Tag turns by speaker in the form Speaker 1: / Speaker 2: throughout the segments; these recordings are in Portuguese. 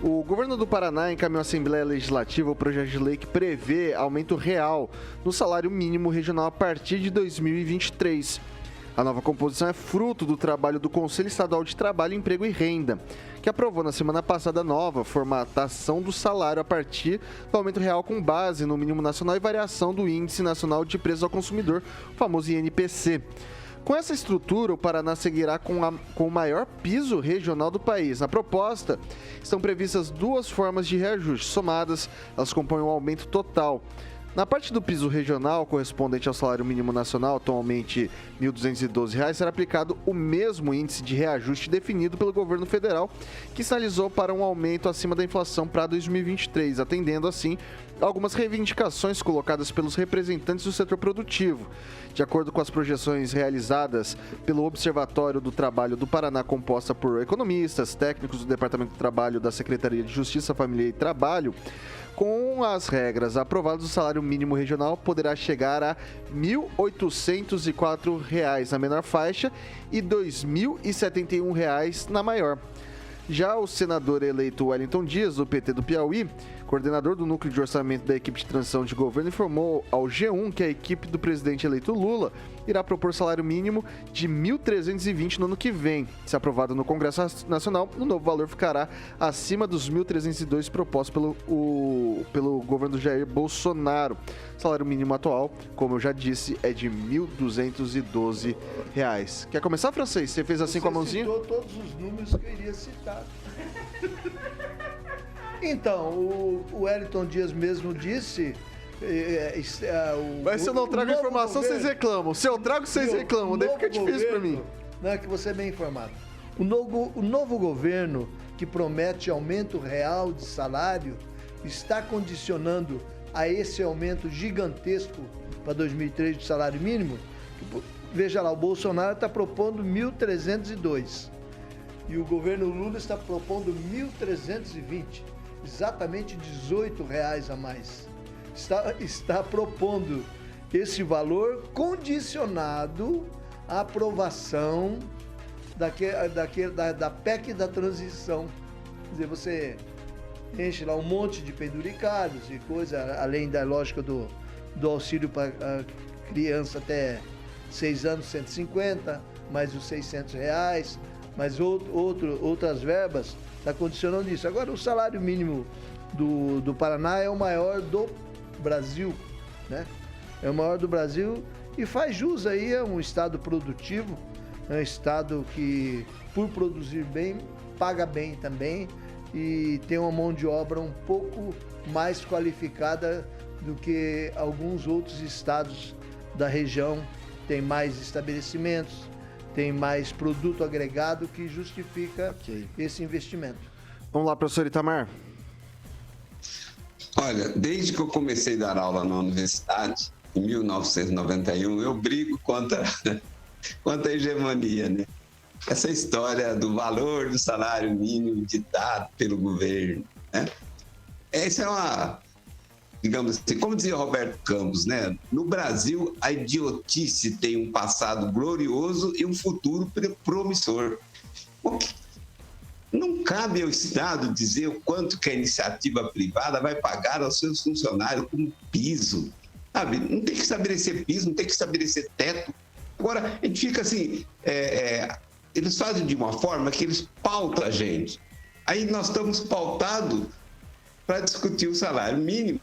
Speaker 1: O governo do Paraná encaminhou à Assembleia Legislativa o projeto de lei que prevê aumento real no salário mínimo regional a partir de 2023. A nova composição é fruto do trabalho do Conselho Estadual de Trabalho, Emprego e Renda, que aprovou na semana passada a nova formatação do salário a partir do aumento real com base no mínimo nacional e variação do Índice Nacional de Preços ao Consumidor, o famoso INPC. Com essa estrutura, o Paraná seguirá com o maior piso regional do país. Na proposta, estão previstas duas formas de reajuste. Somadas, elas compõem um aumento total. Na parte do piso regional, correspondente ao salário mínimo nacional, atualmente R$ 1.212, será aplicado o mesmo índice de reajuste definido pelo governo federal, que sinalizou para um aumento acima da inflação para 2023, atendendo assim algumas reivindicações colocadas pelos representantes do setor produtivo. De acordo com as projeções realizadas pelo Observatório do Trabalho do Paraná, composta por economistas, técnicos do Departamento do Trabalho da Secretaria de Justiça, Família e Trabalho, com as regras aprovadas, o salário mínimo regional poderá chegar a R$ 1.804 na menor faixa e R$ 2.071 na maior. Já o senador eleito Wellington Dias, do PT do Piauí, coordenador do núcleo de orçamento da equipe de transição de governo, informou ao G1 que a equipe do presidente eleito Lula irá propor salário mínimo de R$ 1.320 no ano que vem. Se aprovado no Congresso Nacional, o novo valor ficará acima dos 1.302 propostos pelo governo do Jair Bolsonaro. O salário mínimo atual, como eu já disse, é de R$ 1.212. Quer começar, Francês? Você fez assim com a mãozinha?
Speaker 2: Você citou todos os números que eu iria citar. Então, o Wellington Dias mesmo disse...
Speaker 1: Mas se eu não trago informação, vocês reclamam. Se eu trago, vocês reclamam. Daí fica difícil pra mim.
Speaker 2: Não é que você é bem informado. O novo governo, que promete aumento real de salário, está condicionando a esse aumento gigantesco para 2003 do salário mínimo. Veja lá, o Bolsonaro está propondo 1.302 e o governo Lula está propondo 1.320, exatamente R$18 a mais. Está propondo esse valor condicionado à aprovação da PEC da transição. Quer dizer, você enche lá um monte de penduricalhos e coisa, além da lógica do auxílio para a criança até 6 anos, 150, mais os R$600, mais outras verbas, está condicionando isso. Agora, o salário mínimo do Paraná é o maior do Brasil, né? É o maior do Brasil e faz jus aí, é um estado produtivo, é um estado que, por produzir bem, paga bem também e tem uma mão de obra um pouco mais qualificada do que alguns outros estados da região. Tem mais estabelecimentos, tem mais produto agregado que justifica esse investimento.
Speaker 1: Vamos lá, professor Itamar.
Speaker 3: Olha, desde que eu comecei a dar aula na universidade, em 1991, eu brigo contra a hegemonia, né? Essa história do valor do salário mínimo ditado pelo governo, né? Essa é uma, digamos assim, como dizia Roberto Campos, né? No Brasil, a idiotice tem um passado glorioso e um futuro promissor. Não cabe ao Estado dizer o quanto que a iniciativa privada vai pagar aos seus funcionários como piso, sabe? Não tem que estabelecer piso, não tem que estabelecer teto. Agora, a gente fica assim, eles fazem de uma forma que eles pautam a gente. Aí nós estamos pautados para discutir o salário mínimo,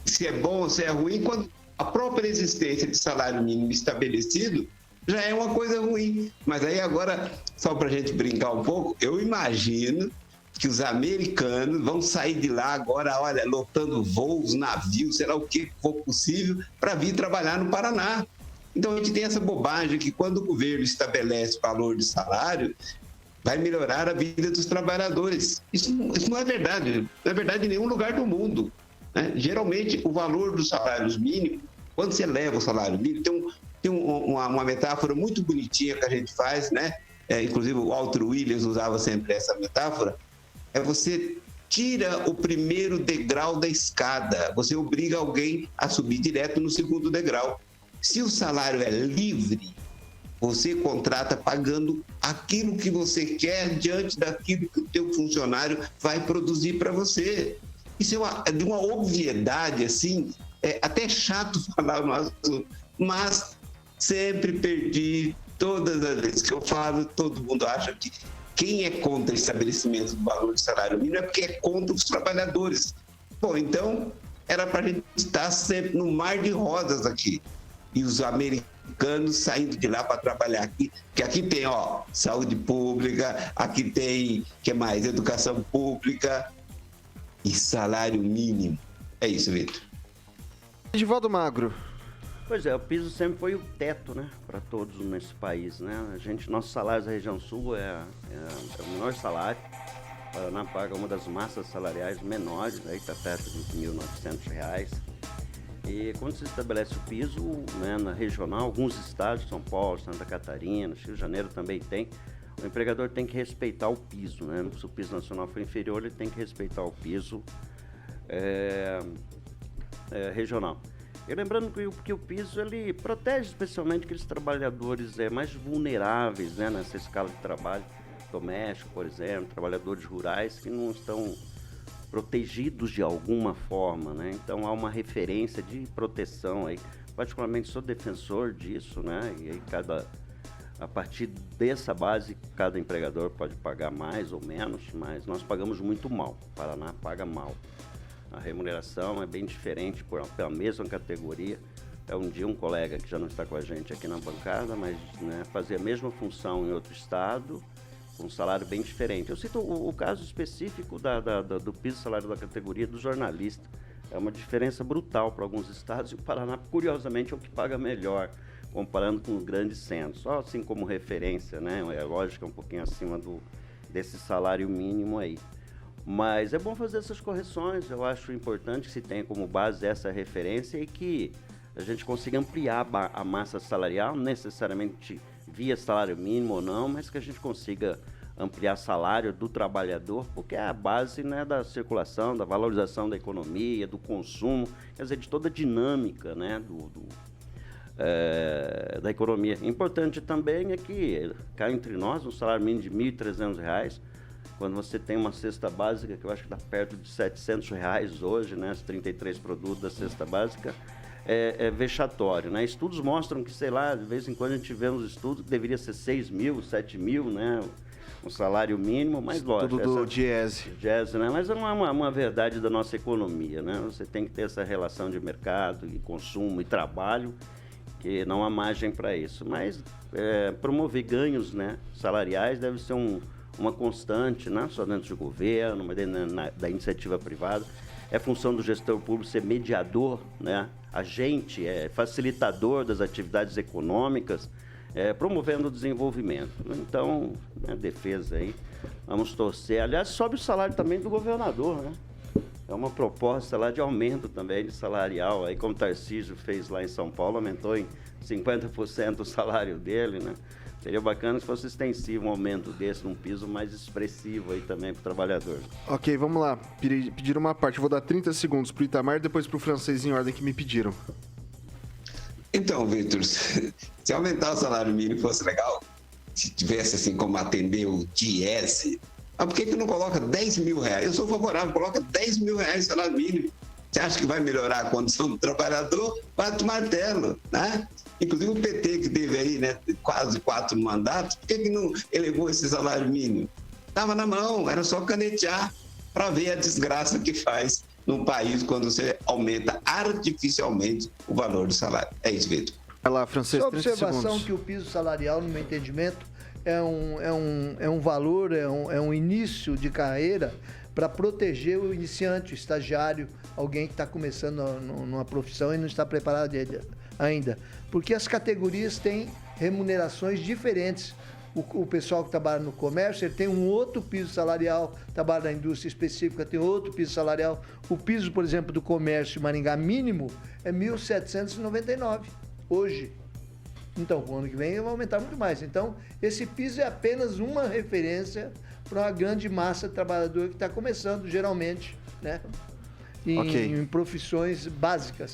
Speaker 3: se é bom ou se é ruim, quando a própria existência de salário mínimo estabelecido já é uma coisa ruim. Mas aí agora, só para a gente brincar um pouco, eu imagino que os americanos vão sair de lá agora, olha, lotando voos, navios, sei lá o que for possível, para vir trabalhar no Paraná. Então a gente tem essa bobagem que quando o governo estabelece valor de salário, vai melhorar a vida dos trabalhadores. Isso não é verdade. Não é verdade em nenhum lugar do mundo, né? Geralmente, o valor dos salários mínimos, quando você eleva o salário mínimo, tem uma metáfora muito bonitinha que a gente faz, né? Inclusive o Walter Williams usava sempre essa metáfora, você tira o primeiro degrau da escada, você obriga alguém a subir direto no segundo degrau. Se o salário é livre, Você contrata pagando aquilo que você quer diante daquilo que o teu funcionário vai produzir para você. Isso é de uma obviedade, assim, é até chato falar no assunto, mas sempre perdi, todas as vezes que eu falo, todo mundo acha que quem é contra o estabelecimento do valor de salário mínimo é porque é contra os trabalhadores. Bom, então, era para a gente estar sempre no mar de rosas aqui. E os americanos saindo de lá para trabalhar aqui, que aqui tem, saúde pública, aqui tem, que mais? Educação pública e salário mínimo. É isso, Vitor.
Speaker 1: Edivaldo Magro.
Speaker 4: Pois é, o piso sempre foi o teto, né, para todos nesse país, né? Nossos salários da região sul é o menor salário. O Paraná paga uma das massas salariais menores, aí está perto de R$ 1.900. E quando se estabelece o piso, né, na regional, alguns estados, São Paulo, Santa Catarina, Rio de Janeiro também tem, o empregador tem que respeitar o piso, né? Se o piso nacional for inferior, ele tem que respeitar o piso regional. E lembrando que o piso ele protege especialmente aqueles trabalhadores mais vulneráveis, né, nessa escala de trabalho doméstico, por exemplo, trabalhadores rurais que não estão protegidos de alguma forma, né? Então há uma referência de proteção aí. Particularmente sou defensor disso, né? E aí a partir dessa base, cada empregador pode pagar mais ou menos, mas nós pagamos muito mal. O Paraná paga mal. A remuneração é bem diferente pela mesma categoria. Um dia um colega que já não está com a gente aqui na bancada, mas né, fazia a mesma função em outro estado, com um salário bem diferente. Eu cito o caso específico do piso salário da categoria do jornalista. É uma diferença brutal para alguns estados e o Paraná, curiosamente, é o que paga melhor, comparando com os grandes centros. Só assim como referência, né? É lógico, é um pouquinho acima desse salário mínimo aí. Mas é bom fazer essas correções. Eu acho importante que se tenha como base essa referência e que a gente consiga ampliar a massa salarial, não necessariamente via salário mínimo ou não, mas que a gente consiga ampliar salário do trabalhador, porque é a base, né, da circulação, da valorização da economia, do consumo, quer dizer, de toda a dinâmica, né, da economia. Importante também é que, cá entre nós, um salário mínimo de R$ 1.300, quando você tem uma cesta básica, que eu acho que está perto de R$ 700 hoje, né, os 33 produtos da cesta básica, é vexatório, né? Estudos mostram que, sei lá, de vez em quando a gente vê uns estudos que deveria ser 6 mil, 7 mil, né? Um salário mínimo, mas lógico.
Speaker 1: Tudo do Diese,
Speaker 4: né? Mas não é uma verdade da nossa economia, né? Você tem que ter essa relação de mercado e consumo e trabalho, que não há margem para isso. Mas promover ganhos, né, salariais deve ser uma constante, não só dentro do governo, mas da iniciativa privada. É função do gestor público ser mediador, né? Agente, facilitador das atividades econômicas, promovendo o desenvolvimento. Então, a defesa aí, vamos torcer. Aliás, sobe o salário também do governador, né? É uma proposta lá de aumento também de salarial, aí como o Tarcísio fez lá em São Paulo, aumentou em 50% o salário dele, né? Seria bacana se fosse extensivo um aumento desse, num piso mais expressivo aí também para o trabalhador.
Speaker 1: Ok, vamos lá. Pediram uma parte. Vou dar 30 segundos para o Itamar e depois para o francês em ordem que me pediram.
Speaker 3: Então, Vitor, se aumentar o salário mínimo fosse legal, se tivesse assim como atender o Diese, mas por que não coloca R$10 mil? Eu sou favorável, coloca R$10 mil de salário mínimo. Você acha que vai melhorar a condição do trabalhador? Bate o martelo, né? Inclusive o PT, que teve aí, né, quase 4 mandatos, por que não elevou esse salário mínimo? Estava na mão, era só canetear para ver a desgraça que faz num país quando você aumenta artificialmente o valor do salário. É isso, Vitor.
Speaker 1: Vai lá, francês,
Speaker 2: Só
Speaker 1: 30
Speaker 2: observação
Speaker 1: segundos.
Speaker 2: que o piso salarial, no meu entendimento, é um valor, é um início de carreira para proteger o iniciante, o estagiário, alguém que está começando numa profissão e não está preparado ainda. Porque as categorias têm remunerações diferentes. O pessoal que trabalha no comércio, ele tem um outro piso salarial, trabalha na indústria específica, tem outro piso salarial. O piso, por exemplo, do comércio Maringá mínimo é R$ 1.799 hoje. Então, o ano que vem vai aumentar muito mais. Então, esse piso é apenas uma referência para uma grande massa de trabalhador que está começando, geralmente, né, em profissões básicas.